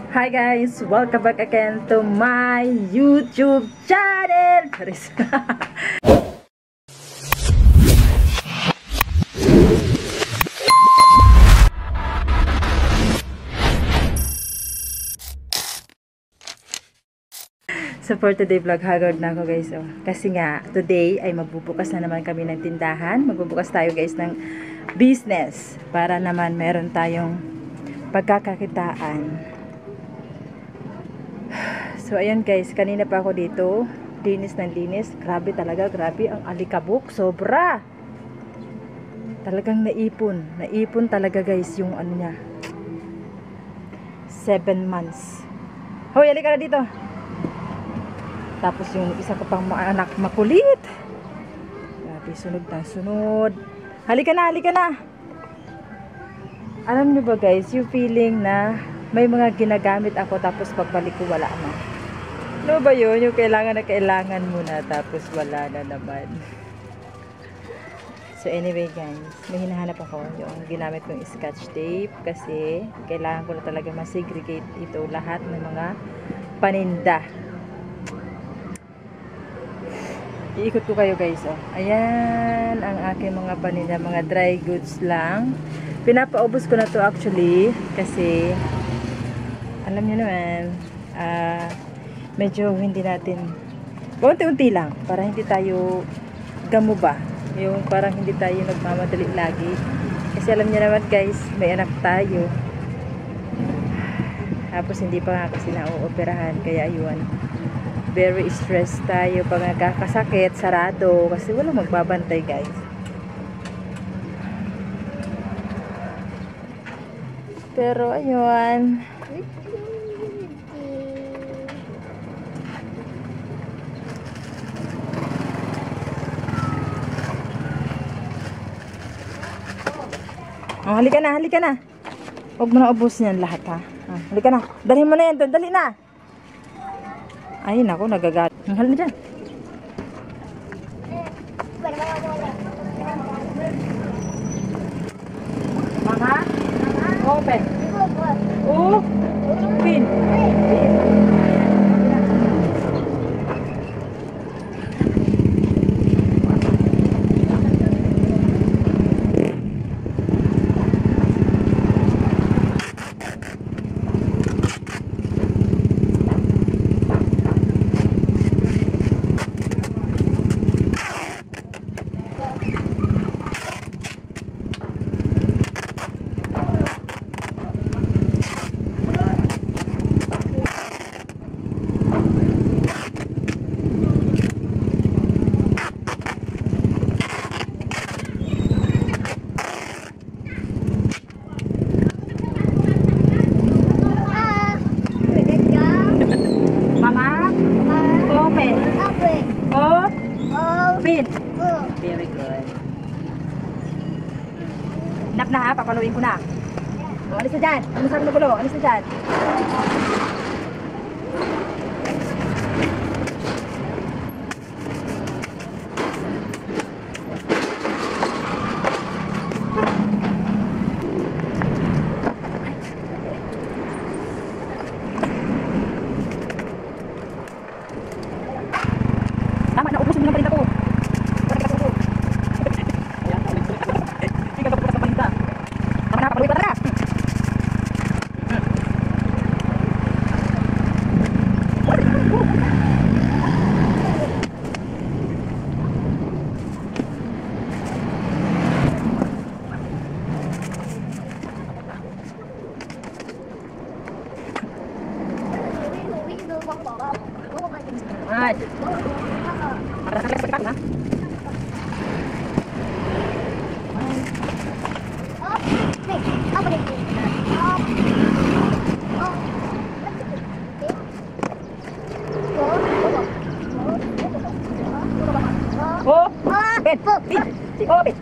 Hi guys! Welcome back again to my YouTube channel! So for today vlog, haggard na ako guys. Oh. Kasi nga, today ay magbubukas na naman kami ng tindahan. Magbubukas tayo guys ng business. Para naman meron tayong pagkakakitaan. So ayan guys, kanina pa ako dito. Linis ng linis. Grabe talaga, grabe. Ang alikabok, sobra. Talagang naipon. Naipon talaga guys yung ano niya. 7 months. Hoy, halika na dito. Tapos yung isa ko pang mga anak makulit. Grabe, sunod na sunod. Halika na, halika na. Alam nyo ba guys, yung feeling na may mga ginagamit ako tapos pagbalik ko wala na. Ano ba yun? Yung kailangan na kailangan muna tapos wala na naman. So anyway guys, may hinahanap ako yung ginamit kong scotch tape kasi kailangan ko na talaga masegregate ito lahat ng mga paninda. Iikot ko kayo guys, oh. Ayan ang aking mga paninda, mga dry goods lang. Pinapaubos ko na to actually kasi alam niyo naman, medyo hindi natin, unti-unti lang para hindi tayo gamuba, yung parang hindi tayo nagmamadali lagi kasi alam niyo naman guys, may anak tayo tapos hindi pa nga kasi nauoperahan kaya ayun, very stressed tayo pag nagkakasakit, sarado kasi walang magbabantay guys. Pero ayun, oh, halika na, halika na. Huwag mo na ubos niyan lahat ha. Halika na, dalhin mo na yan doon, dali na. Ay, naku, nagagat. Halika na dyan. Mama? Open. Pin. Very good. Nap na ha, papaluin ko na. O, alis na dyan. Ano sabi na gulo? Alis na dyan. Tama na, ubusin mo ng palinda ko. Ay. Open.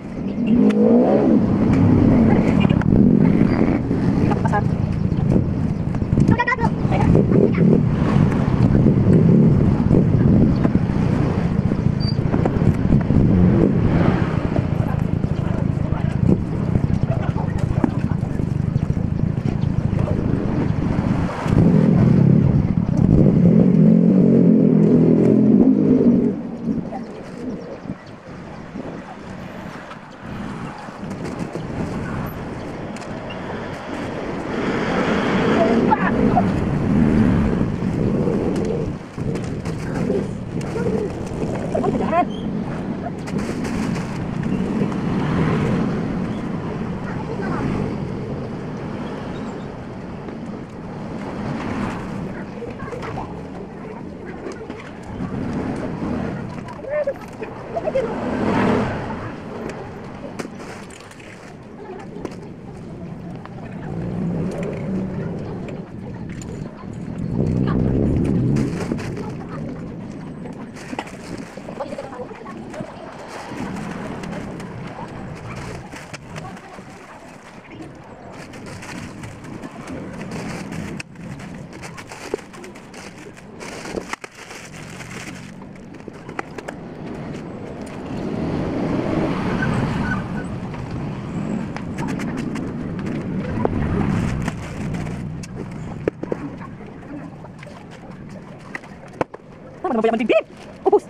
Tama naman ba yung bibig? Upos!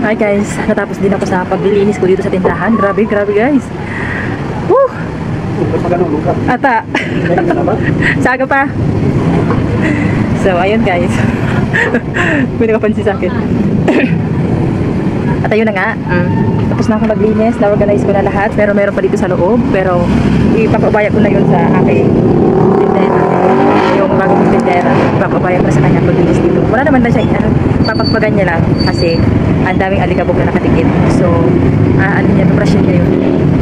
Hi guys, natapos din ako sa paglilinis ko dito sa tindahan. Grabe, grabe guys. Woo! Ata. Saga pa. So, ayun guys. May nakapansin sa akin. At ayun na nga. Tapos tapos na ako maglinis, na-organize ko na lahat, pero meron pa dito sa loob, pero ipapabaya ko na yun sa aking tindera. Yung bagong tindera, ipapabaya ko na sa kanya paglinis dito. Wala naman na siya, papagpagan niya lang kasi ang daming alikabok na nakatikit. So, ano niya, brush niya yun.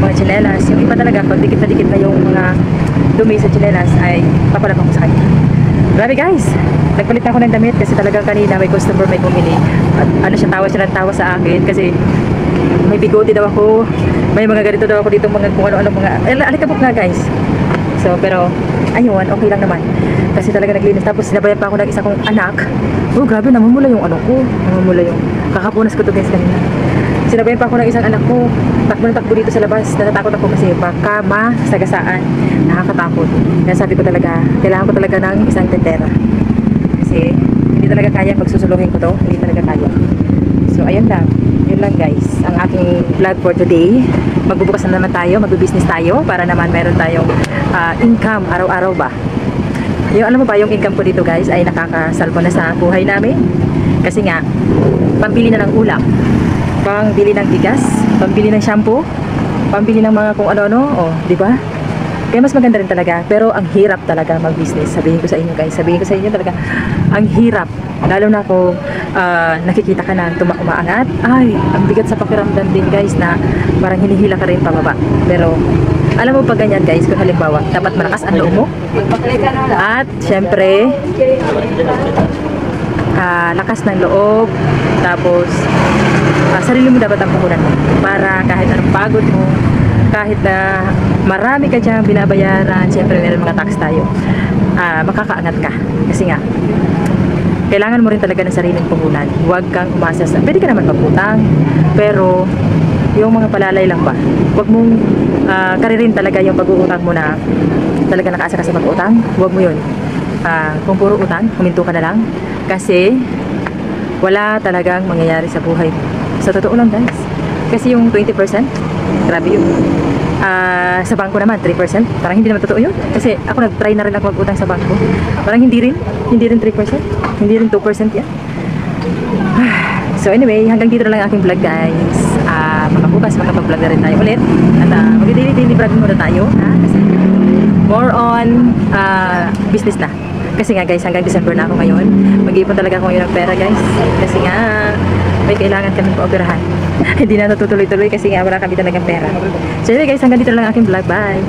Mga tsinelas, yung iba talaga, pag dikit na yung mga dumi sa tsinelas ay papalabang ko sa kanya. Grabe guys, nagpalit ako ng damit kasi talagang kanina may customer may bumili. At ano siya, tawa siya ng tawa sa akin kasi may bigote daw ako, may mga ganito daw ako dito, mga kung ano-ano mga, alikabok nga guys. So, pero, ayun, okay lang naman. Kasi talaga naglinis. Tapos, sinabayan pa ako ng isa kong anak. Oh, grabe, namumula yung ano ko. Namumula yung, kakapunas ko to guys kanina. Sinabayan pa ako ng isang anak ko. Takbo na takbo dito sa labas. Natatakot ako kasi baka masagasaan. Nakakatakot. Kaya sabi ko talaga, kailangan ko talaga ng isang tendera. Kasi, hindi talaga kaya pagsusuluhin ko to. Hindi talaga kaya. So, ayun lang. Yun lang guys, ang aking vlog for today. Magbubukas na naman tayo, magbubusiness tayo para naman meron tayong income araw-araw ba. Yung alam mo ba, yung income ko dito guys ay nakakasalpo na sa buhay namin. Kasi nga, pambili na ng ulam, pangbili ng bigas, pambili ng shampoo, pambili ng mga kung ano-ano, oh, di ba? Kaya mas maganda rin talaga, pero ang hirap talaga mag-business. Sabihin ko sa inyo guys, sabihin ko sa inyo talaga, ang hirap. Lalo na kung nakikita ka na umaangat, ay, ang bigat sa pakiramdam din guys na parang hinihila ka rin pababa. Pero, alam mo pag ganyan guys, kung halimbawa, dapat malakas ang loob mo. At, syempre, lakas ng loob, tapos, sarili mo dapat ang puhunan mo. Para kahit anong pagod mo, kahit na marami ka dyan binabayaran, syempre meron mga tax tayo, makakaangat ka. Kasi nga, kailangan mo rin talaga ng sariling puhunan. Huwag kang umasa sa, pwede ka naman magutang, pero yung mga palalay lang ba, huwag mong karirin talaga yung pag-uutang mo na talaga nakaasa ka sa pag-utang. Huwag mo yun. Kung puro utang, huminto ka na lang kasi wala talagang mangyayari sa buhay mo. Sa totoo lang guys, kasi yung 20%, grabe yun. Sa bangko naman 3%, parang hindi naman totoo yun kasi ako nag-try na rin ako mag-utang sa bangko, parang hindi rin 3%, hindi rin 2% yan. So anyway, hanggang dito na lang aking vlog guys. Baka bukas makapag-vlog na rin tayo ulit at mag-daily vlog muna tayo kasi more on business na. Kasi nga guys, hanggang December na ako ngayon. Mag-iipon talaga ako ngayon ng pera guys kasi nga may kailangan kaming paoperahan. Hindi na natutuloy-tuloy kasi nga wala kami talagang pera. So anyway guys, hanggang dito lang aking vlog. Bye!